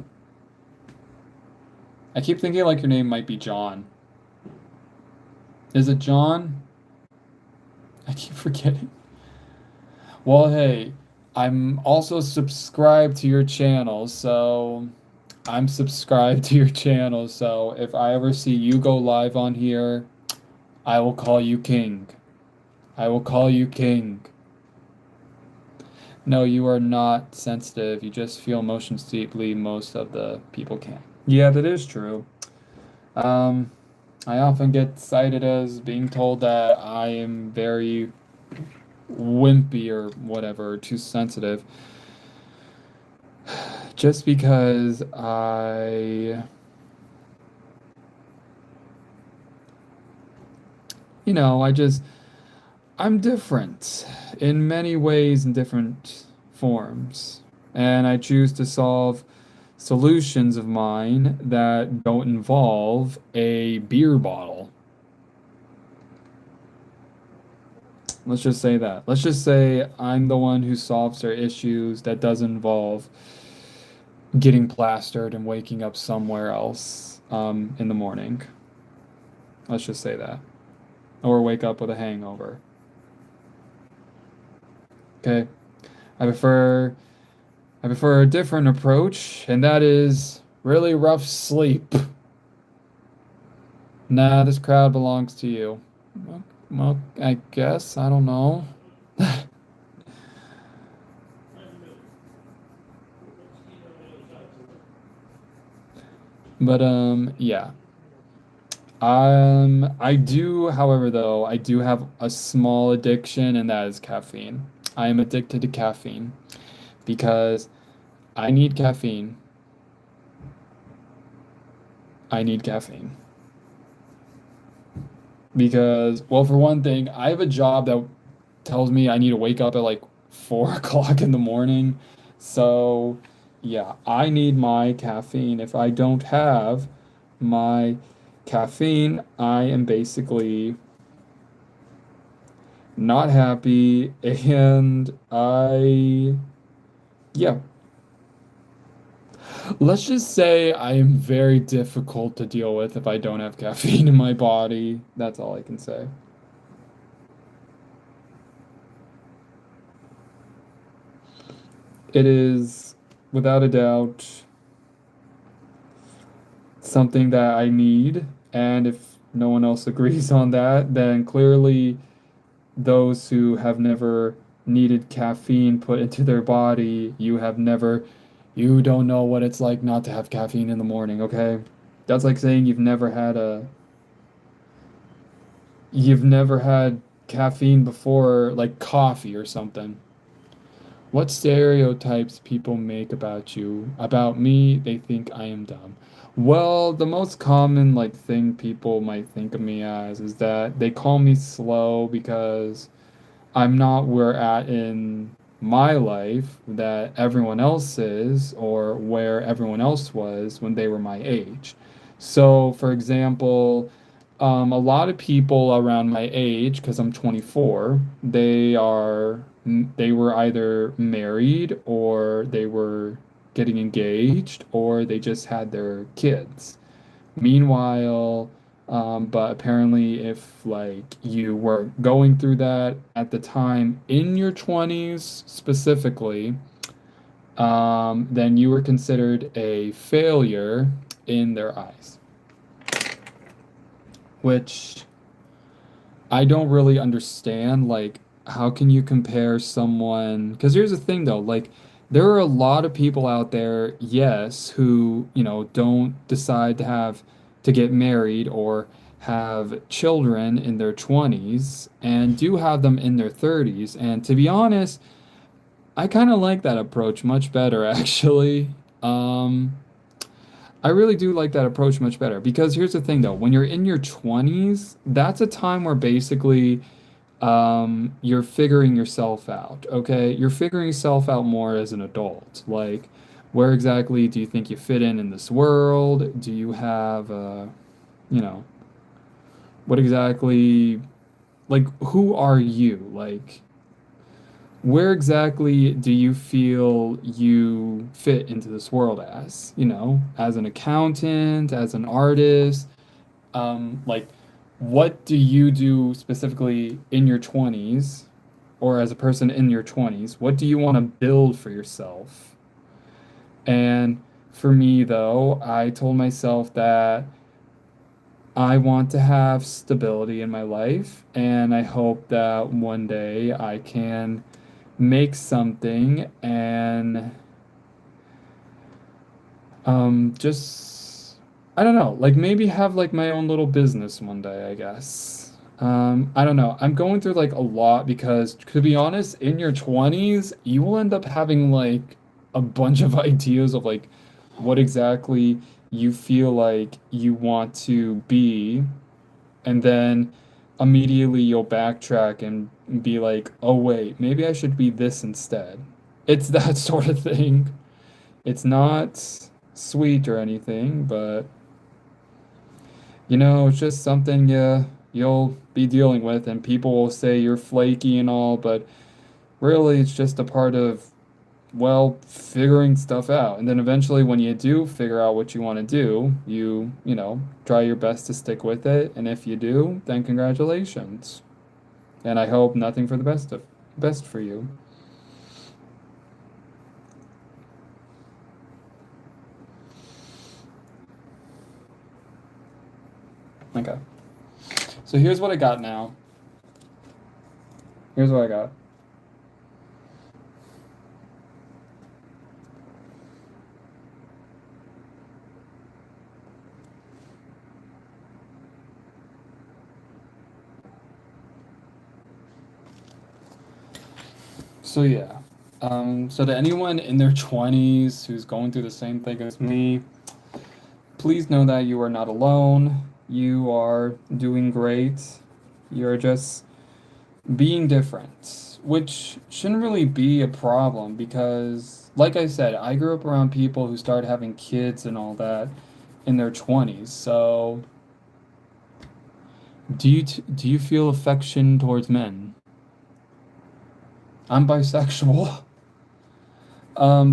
I keep thinking like your name might be John. Is it John? I keep forgetting. Well, hey, I'm also subscribed to your channel, so I'm subscribed to your channel, so if I ever see you go live on here, I will call you king. I will call you king. No, you are not sensitive. You just feel emotions deeply. Most of the people can't. Yeah, that is true. Um, I often get cited as being told that I am very wimpy or whatever, too sensitive. Just because I just, I'm different in many ways in different forms. And I choose to solve solutions of mine that don't involve a beer bottle. Let's just say that. Let's just say I'm the one who solves their issues that doesn't involve getting plastered and waking up somewhere else in the morning. Let's just say that. Or wake up with a hangover. Okay. I prefer I prefer a different approach, and that is really rough sleep. Nah, this crowd belongs to you. Well, I guess. I don't know. But yeah. I do, however, though, I do have a small addiction, and that is caffeine. I am addicted to caffeine because I need caffeine. I need caffeine. Because, well, for one thing, I have a job that tells me I need to wake up at like 4 o'clock in the morning. So, yeah, I need my caffeine. If I don't have my caffeine, I am basically not happy. And yeah, let's just say I am very difficult to deal with if I don't have caffeine in my body. That's all I can say. It is, without a doubt, something that I need. And if no one else agrees on that, then clearly those who have never needed caffeine put into their body, you don't know what it's like not to have caffeine in the morning, okay? That's like saying you've never had caffeine before, like coffee or something. What stereotypes people make about you? About me, they think I am dumb. Well, the most common like thing people might think of me as is that they call me slow because I'm not where at in my life that everyone else is or where everyone else was when they were my age. So, for example, a lot of people around my age, because I'm 24, they were either married or they were getting engaged or they just had their kids. Meanwhile, but apparently, if like you were going through that at the time in your 20s specifically, then you were considered a failure in their eyes, which I don't really understand. Like, how can you compare someone? Because here's the thing, though, like, there are a lot of people out there, yes, who, don't decide to get married or have children in their 20s and do have them in their 30s. And to be honest, I kind of like that approach much better, actually. Um, I really do like that approach much better because here's the thing, though, when you're in your 20s, that's a time where basically you're figuring yourself out, okay? You're figuring yourself out more as an adult. Like, where exactly do you think you fit in this world? Do you have, you know, what exactly, like, who are you? Like, where exactly do you feel you fit into this world as? You know, as an accountant, as an artist, like what do you do specifically in your 20s or as a person in your 20s? What do you want to build for yourself? And for me, though, I told myself that I want to have stability in my life, and I hope that one day I can make something and just I don't know, like maybe have like my own little business one day, I guess. I don't know. I'm going through like a lot because to be honest, in your 20s, you will end up having like a bunch of ideas of like what exactly you feel like you want to be, and then immediately you'll backtrack and be like, "Oh wait, maybe I should be this instead." It's that sort of thing. It's not sweet or anything, but it's just something you'll be dealing with, and people will say you're flaky and all, but really it's just a part of, well, figuring stuff out. And then eventually when you do figure out what you want to do, try your best to stick with it, and if you do, then congratulations. And I hope nothing for the best for you. Okay. So here's what I got now. Here's what I got. So yeah. So to anyone in their 20s who's going through the same thing as me, please know that you are not alone. You are doing great. You're just being different, which shouldn't really be a problem because, like I said, I grew up around people who started having kids and all that in their 20s. So, do you feel affection towards men? I'm bisexual.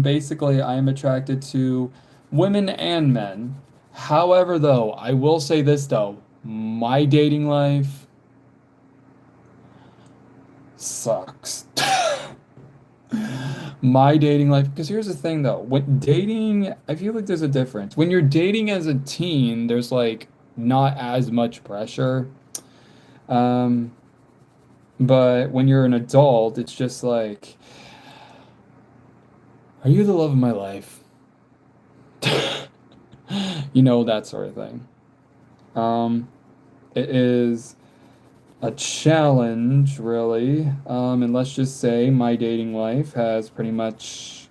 Basically, I am attracted to women and men. However, though, I will say this though, my dating life sucks. My dating life, because here's the thing though, when dating, I feel like there's a difference. When you're dating as a teen, there's like not as much pressure. Um, but when you're an adult, it's just like, are you the love of my life? That sort of thing. Um, it is a challenge, really. And let's just say my dating life has pretty much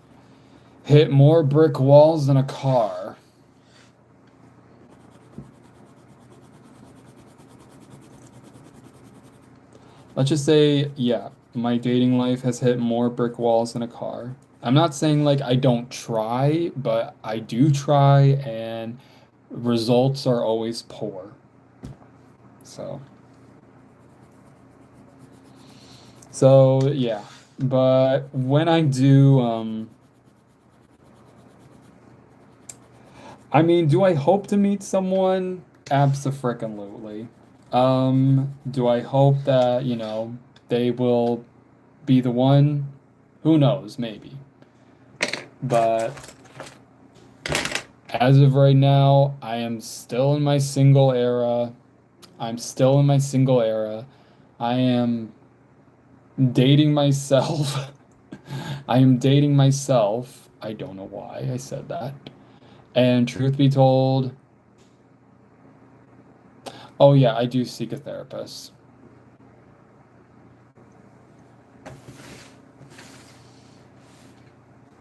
hit more brick walls than a car. Let's just say, yeah, my dating life has hit more brick walls than a car. I'm not saying like I don't try, but I do try, and results are always poor. So, so yeah. But when I do, I mean, do I hope to meet someone? Abso-freaking-lutely. Do I hope that, they will be the one? Who knows, maybe. But as of right now, I am still in my single era. I'm still in my single era. I am dating myself. I am dating myself. I don't know why I said that. And truth be told, oh yeah, I do seek a therapist.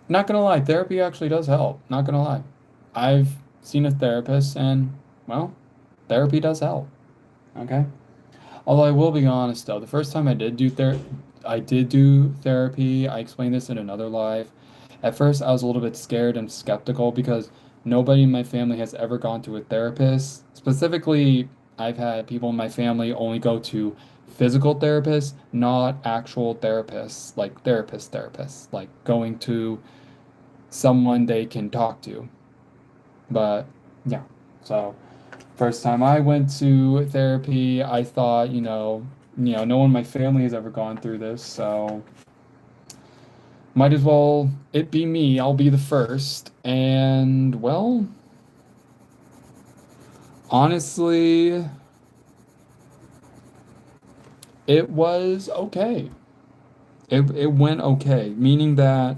Not gonna lie, therapy actually does help. Not gonna lie. I've seen a therapist and, well, therapy does help. Okay? Although I will be honest though, the first time I did do therapy, I explained this in another live. At first I was a little bit scared and skeptical because nobody in my family has ever gone to a therapist. Specifically, I've had people in my family only go to physical therapists, not actual therapists, like therapists, like going to someone they can talk to. But yeah, so first time I went to therapy, I thought, no one in my family has ever gone through this, so might as well it be me. I'll be the first. And well, honestly, it was okay. It went okay, meaning that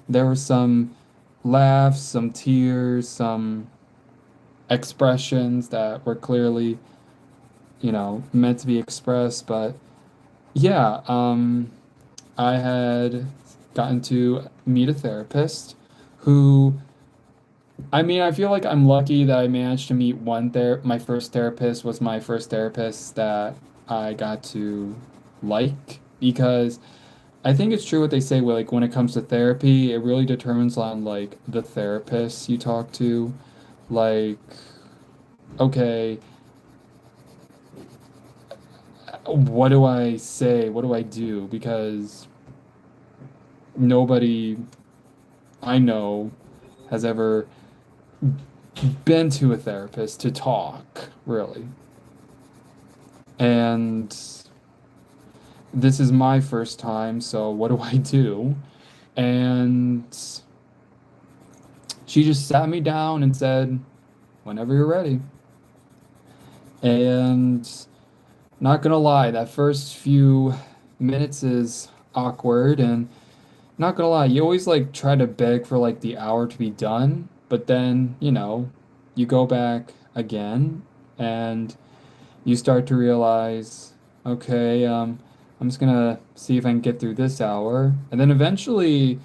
there were some laughs, some tears, some expressions that were clearly, meant to be expressed. But yeah, I had gotten to meet a therapist who, I mean, I feel like I'm lucky that I managed to meet my first therapist was my first therapist that I got to like, because I think it's true what they say, like when it comes to therapy, it really determines on like the therapist you talk to. Like, okay, what do I say? What do I do? Because nobody I know has ever been to a therapist to talk, really. And this is my first time, so what do I do? And she just sat me down and said, whenever you're ready. And not gonna lie, that first few minutes is awkward, and not gonna lie, you always like try to beg for like the hour to be done, but then, you go back again and you start to realize, okay, I'm just gonna see if I can get through this hour. And then eventually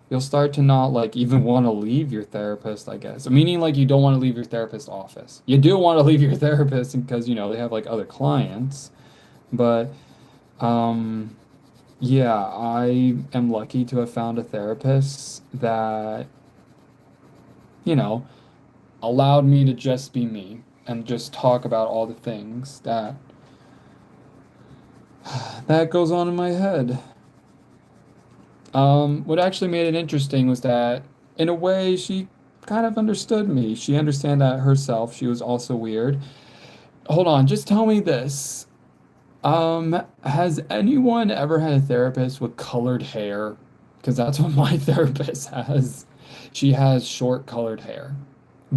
you'll start to not like even want to leave your therapist, I guess. Meaning like you don't want to leave your therapist office. You do want to leave your therapist because, they have like other clients. But um yeah, I am lucky to have found a therapist that, you know, allowed me to just be me and just talk about all the things that goes on in my head. What actually made it interesting was that, in a way, she kind of understood me. She understand that herself. She was also weird. Hold on, just tell me this. Has anyone ever had a therapist with colored hair? Because that's what my therapist has. She has short colored hair,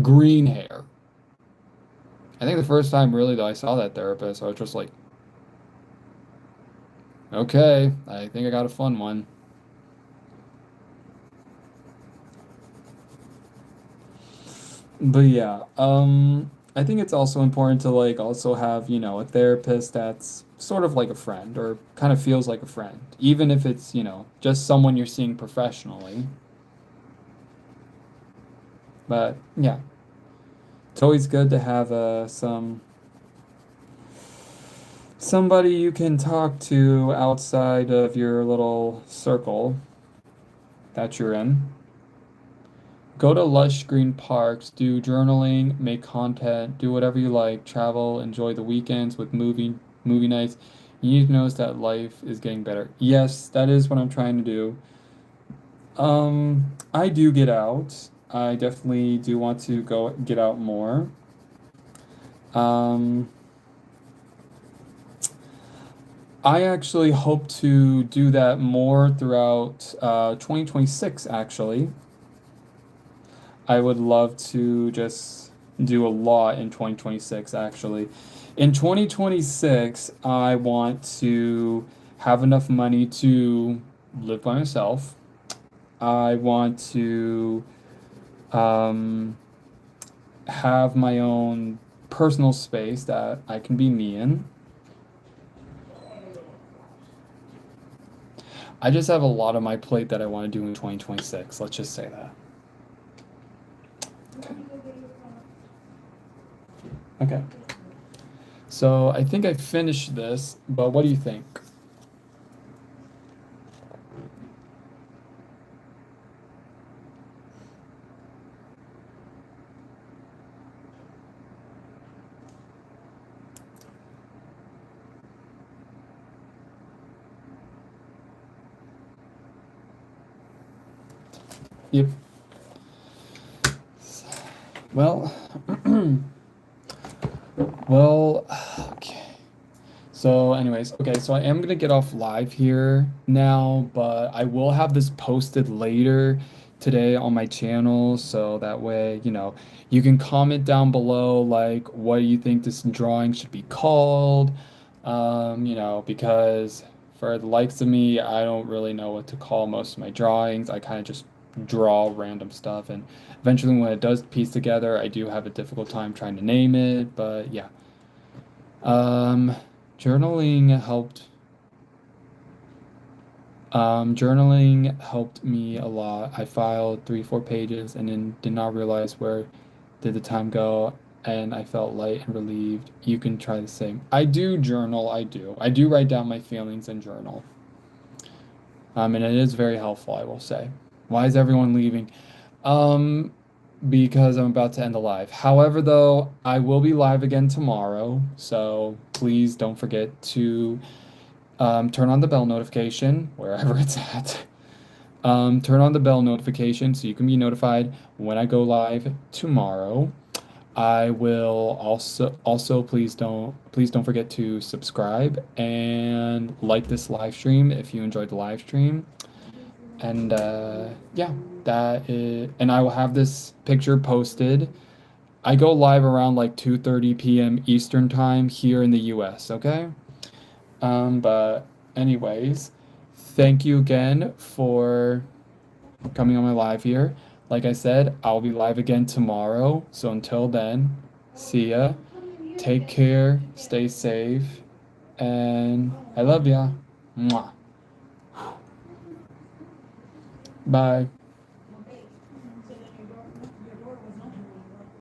green hair. I think the first time really that I saw that therapist, I was just like, okay, I think I got a fun one. But yeah, I think it's also important to like also have, a therapist that's sort of like a friend or kind of feels like a friend, even if it's, just someone you're seeing professionally. But yeah, it's always good to have somebody you can talk to outside of your little circle that you're in. Go to lush green parks, do journaling, make content, do whatever you like, travel, enjoy the weekends with movie nights. You need to notice that life is getting better. Yes, that is what I'm trying to do. I do get out. I definitely do want to go get out more. Um, I actually hope to do that more throughout 2026, actually. I would love to just do a lot in 2026, actually. In 2026, I want to have enough money to live by myself. I want to um, have my own personal space that I can be me in. I just have a lot on my plate that I want to do in 2026. Let's just say that. Okay. Okay. So I think I finished this, but what do you think? Yep. Well, well, okay. So, anyways, okay, so I am gonna get off live here now, but I will have this posted later today on my channel, so that way, you can comment down below like what you think this drawing should be called. Because for the likes of me, I don't really know what to call most of my drawings. I kind of just draw random stuff, and eventually when it does piece together, I do have a difficult time trying to name it, but yeah. Um, journaling helped. Journaling helped me a lot. I filed 3, 4 pages and then did not realize where did the time go, and I felt light and relieved. You can try the same. I do journal. I do. I do write down my feelings and journal. And it is very helpful, I will say. Why is everyone leaving? Um, because I'm about to end the live. However, though, I will be live again tomorrow, so please don't forget to turn on the bell notification wherever it's at. Turn on the bell notification so you can be notified when I go live tomorrow. I will also please don't forget to subscribe and like this live stream if you enjoyed the live stream. And yeah, and I will have this picture posted. I go live around like 2:30 p.m. Eastern time here in the US, okay? But anyways, thank you again for coming on my live here. Like I said, I'll be live again tomorrow. So until then, see ya. Take care, stay safe, and I love ya. Mwah. Bye.